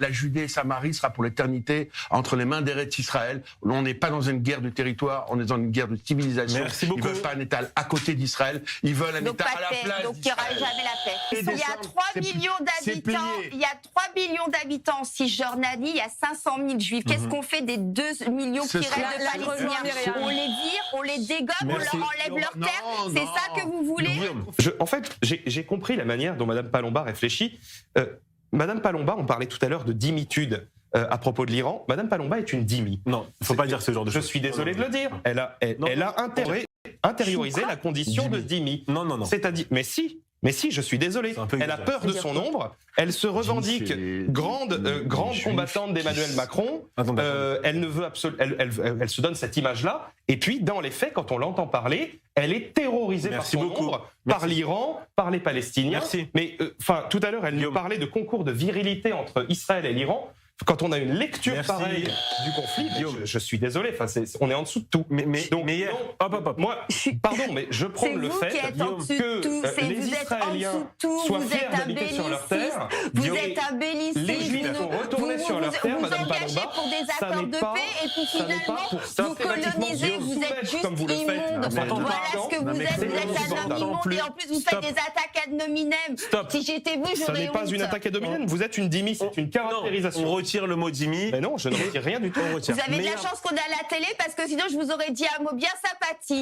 La Judée et Samarie sera pour l'éternité entre les mains d'Eretz Israël. On n'est pas dans une guerre de territoire, on est dans une guerre de civilisation. Merci beaucoup. Ils veulent pas un État à côté d'Israël, ils veulent un Donc État pas à de la paix, place donc il n'y aura d'Israël. jamais la paix. Et Il y a décembre, 3 c'est millions c'est d'habitants. plié. Il y a 3 millions d'habitants en Cisjordanie, il y a 500 000 juifs. Qu'est-ce qu'on fait des 2 millions qui Ce restent serait- de La Palestiniens? Myriam. On les vire, on les dégomme, on Merci. leur enlève leur Non, terre. C'est non. ça que vous voulez? Guillaume. En fait, j'ai compris la manière dont Mme Palomba réfléchit. Mme Palomba, on parlait tout à l'heure de dimitude à propos de l'Iran. Mme Palomba est une dhimmi. Non, il ne faut pas dire ce genre de Je choses. suis désolé de le dire. Elle a intériorisé la condition de dhimmi. Non, non, non. C'est-à-dire, mais si, je suis désolé. C'est un peu Elle a exagéré. peur de son ombre. Elle se revendique c'est- grande juifs combattante d'Emmanuel Macron. Attendez. Elle ne veut elle se donne cette image-là. Et puis, dans les faits, quand on l'entend parler, elle est terrorisée Merci par son beaucoup. ombre, Merci. par l'Iran, par les Palestiniens. Merci. Mais tout à l'heure, elle nous Guillaume. parlait de concours de virilité entre Israël et l'Iran. Quand on a une lecture Merci. pareille du conflit, mais Guillaume. je suis désolé. On est en dessous de tout. Mais Donc, hier, non, hop. moi, pardon, mais je prends C'est le vous fait qui êtes en dessous de que tout. C'est les vous êtes en Israéliens dessous de tout. soient Vous fiers êtes un d'habiter sur leur belliciste. terre. Vous Guillaume, êtes un belliciste. les Juifs sont retournés sur leur terre, vous Madame engagez Palomba. pour des Ça accords n'est de pas- paix et puis ça n'est pas finalement pour vous systématiquement colonisez, se vous êtes soumettre juste comme vous le faites. immonde. Mais attends, Voilà pardon, ce que non, vous mais êtes, c'est vous êtes un insupportable. homme immonde et en plus vous faites Stop. des attaques ad hominem. Stop. Si j'étais vous, Ça j'aurais n'est pas honte. une attaque à dominer. Vous êtes une dhimmi, c'est une Non, caractérisation. on retire le mot Jimmy. Mais non, je ne retire rien du tout. On retire. Vous avez de la Meilleur- chance qu'on est à la télé parce que sinon je vous aurais dit un mot bien sympathique.